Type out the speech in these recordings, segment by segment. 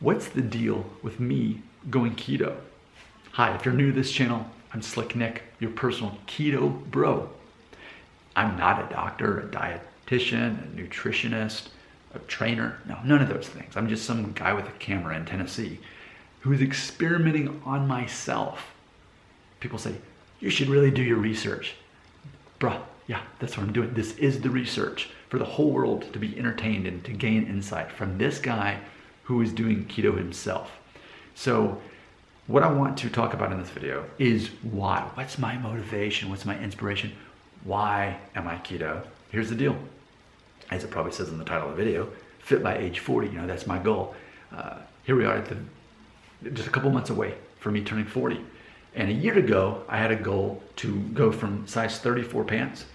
What's the deal with me going keto? Hi, if you're new to this channel, I'm Slick Nick, your personal keto bro. I'm not a doctor, a dietitian, a nutritionist, a trainer. No, none of those things. I'm just some guy with a camera in Tennessee who's experimenting on myself. People say, you should really do your research. Bruh, yeah, that's what I'm doing. This is the research for the whole world to be entertained and to gain insight from this guy who is doing keto himself. So what I want to talk about in this video is why. What's my motivation? What's my inspiration? Why am I keto? Here's the deal. As it probably says in the title of the video, fit by age 40, that's my goal. Here we are just a couple months away from me turning 40. And a year ago, I had a goal to go from size 34 pants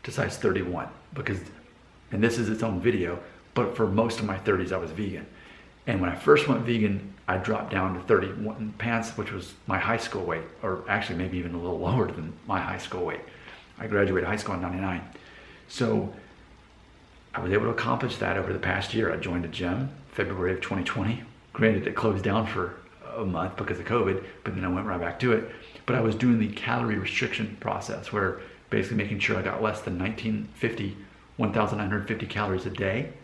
to size 31 and this is its own video, but for most of my 30s, I was vegan. And when I first went vegan, I dropped down to 31 pants, which was my high school weight, or actually maybe even a little lower than my high school weight. I graduated high school in '99. So I was able to accomplish that over the past year. I joined a gym February of 2020. Granted, it closed down for a month because of COVID, but then I went right back to it. But I was doing the calorie restriction process where basically making sure I got less than 1,950 calories a day,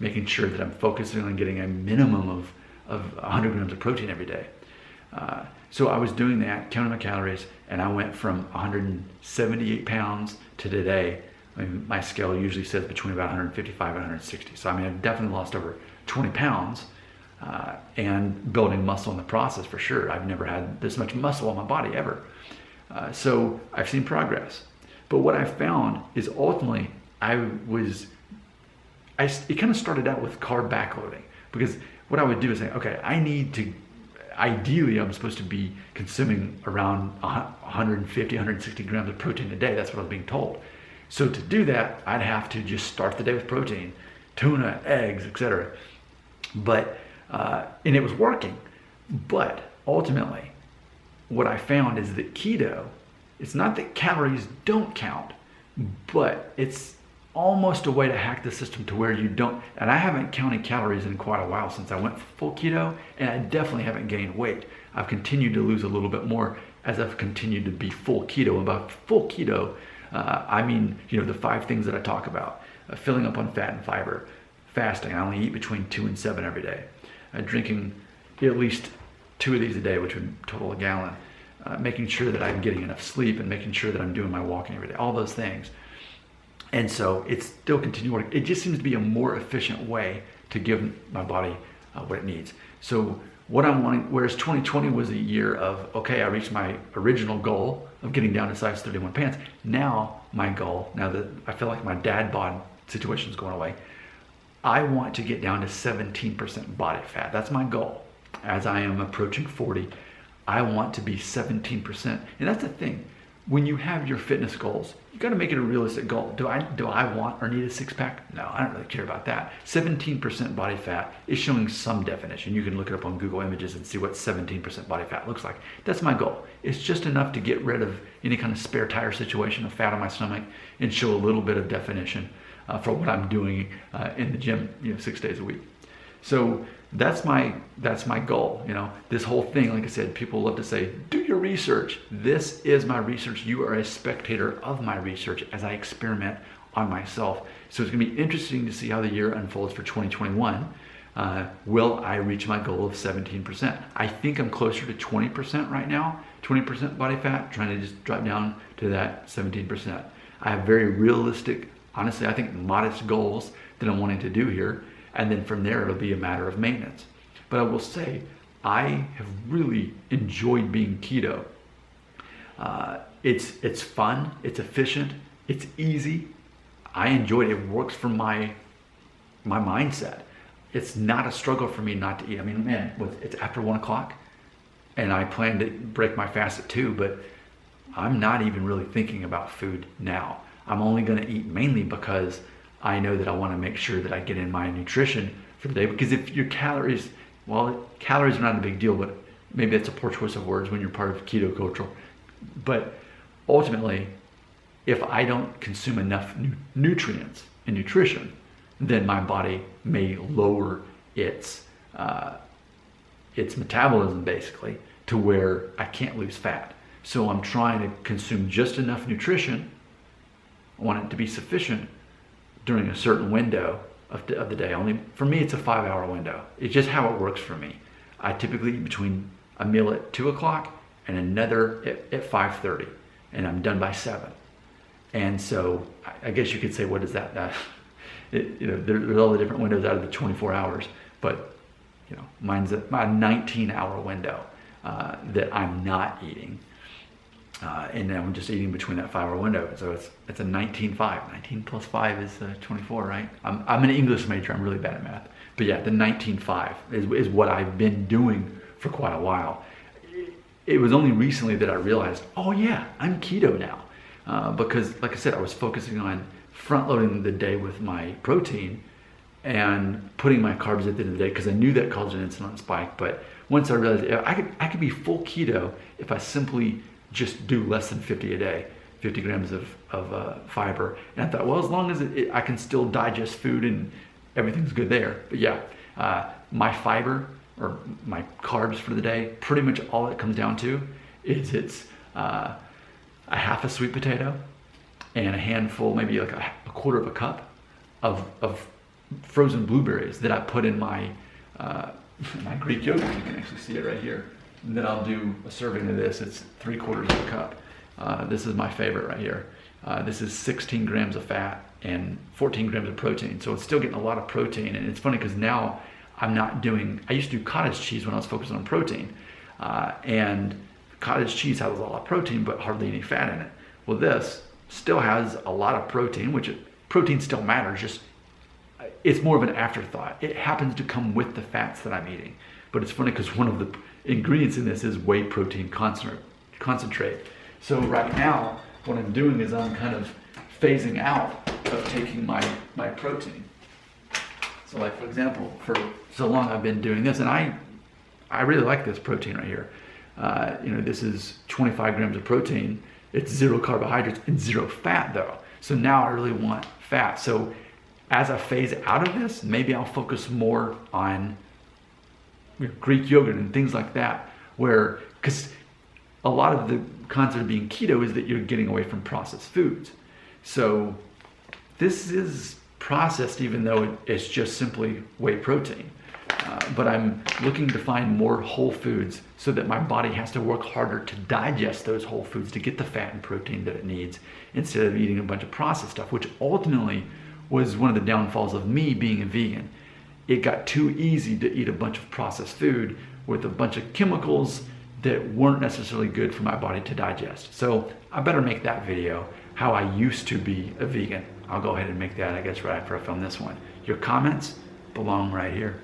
making sure that I'm focusing on getting a minimum of 100 grams of protein every day. So I was doing that, counting my calories, and I went from 178 pounds to today. I mean, my scale usually says between about 155 and 160. So I mean, I've definitely lost over 20 pounds and building muscle in the process for sure. I've never had this much muscle on my body ever. So I've seen progress. But what I found is ultimately it kind of started out with carb backloading, because what I would do is say, okay, ideally I'm supposed to be consuming around 150, 160 grams of protein a day. That's what I was being told. So to do that, I'd have to just start the day with protein, tuna, eggs, etc. But, and it was working. But ultimately, what I found is that keto, it's not that calories don't count, but it's almost a way to hack the system to where you don't, and I haven't counted calories in quite a while since I went full keto, and I definitely haven't gained weight. I've continued to lose a little bit more as I've continued to be full keto. And by full keto, I mean, the 5 things that I talk about: filling up on fat and fiber, fasting. I only eat between 2 and 7 every day, drinking at least 2 of these a day, which would total a gallon, making sure that I'm getting enough sleep, and making sure that I'm doing my walking every day, all those things. And so it's still continuing. It just seems to be a more efficient way to give my body what it needs. So what I'm wanting, whereas 2020 was a year of, okay, I reached my original goal of getting down to size 31 pants. Now my goal, now that I feel like my dad bod situation is going away, I want to get down to 17% body fat. That's my goal. As I am approaching 40, I want to be 17%. And that's the thing. When you have your fitness goals, you got to make it a realistic goal. Do I want or need a 6-pack? No, I don't really care about that. 17% body fat is showing some definition. You can look it up on Google Images and see what 17% body fat looks like. That's my goal. It's just enough to get rid of any kind of spare tire situation of fat on my stomach and show a little bit of definition for what I'm doing in the gym, 6 days a week. So that's my goal. This whole thing, like I said, people love to say, do your research. This is my research. You are a spectator of my research as I experiment on myself. So it's gonna be interesting to see how the year unfolds for 2021. Will I reach my goal of 17%? I think I'm closer to 20% right now, 20% body fat, trying to just drop down to that 17%. I have very realistic, honestly, I think modest goals that I'm wanting to do here. And then from there, it'll be a matter of maintenance. But I will say, I have really enjoyed being keto. It's fun, it's efficient, it's easy. I enjoy it. It works for my mindset. It's not a struggle for me not to eat. I mean, man, it's after 1 o'clock, and I plan to break my fast at 2, but I'm not even really thinking about food now. I'm only gonna eat mainly because I know that I want to make sure that I get in my nutrition for the day. Because if your calories, well, calories are not a big deal, but maybe that's a poor choice of words when you're part of keto culture. But ultimately, if I don't consume enough nutrients and nutrition, then my body may lower its its metabolism basically to where I can't lose fat. So I'm trying to consume just enough nutrition. I want it to be sufficient during a certain window of the day. Only for me, it's a 5-hour window. It's just how it works for me. I typically eat between a meal at 2 o'clock and another at 5:30, and I'm done by 7. And so I guess you could say, what is that? There's all the different windows out of the 24 hours, but mine's my 19-hour window that I'm not eating. And then I'm just eating between that 5-hour window. So it's a 19-5. 19 plus 5 is 24, right? I'm an English major. I'm really bad at math. But yeah, the 19-5 is what I've been doing for quite a while. It was only recently that I realized, oh yeah, I'm keto now. Because like I said, I was focusing on front loading the day with my protein and putting my carbs at the end of the day because I knew that caused an insulin spike. But once I realized I could be full keto if I simply just do less than 50 a day, 50 grams of fiber. And I thought, well, as long as I can still digest food and everything's good there. But yeah, my fiber or my carbs for the day, pretty much all it comes down to is it's a half a sweet potato and a handful, maybe like a quarter of a cup of frozen blueberries that I put in my Greek yogurt. You can actually see it right here. And then I'll do a serving of this. It's 3/4 of a cup. This is my favorite right here. This is 16 grams of fat and 14 grams of protein. So it's still getting a lot of protein. And it's funny because now I'm not doing, I used to do cottage cheese when I was focused on protein. And cottage cheese has a lot of protein, but hardly any fat in it. Well, this still has a lot of protein, which protein still matters, just it's more of an afterthought. It happens to come with the fats that I'm eating. But it's funny because one of the ingredients in this is whey protein concentrate. So right now, what I'm doing is I'm kind of phasing out of taking my protein. So like, for example, for so long I've been doing this, and I really like this protein right here. This is 25 grams of protein. It's 0 carbohydrates and 0 fat though. So now I really want fat. So as I phase out of this, maybe I'll focus more on Greek yogurt and things like that, because a lot of the concept of being keto is that you're getting away from processed foods. So this is processed even though it's just simply whey protein. But I'm looking to find more whole foods so that my body has to work harder to digest those whole foods to get the fat and protein that it needs instead of eating a bunch of processed stuff, which ultimately was one of the downfalls of me being a vegan. It got too easy to eat a bunch of processed food with a bunch of chemicals that weren't necessarily good for my body to digest. So I better make that video, how I used to be a vegan. I'll go ahead and make that, I guess, right after I film this one. Your comments belong right here.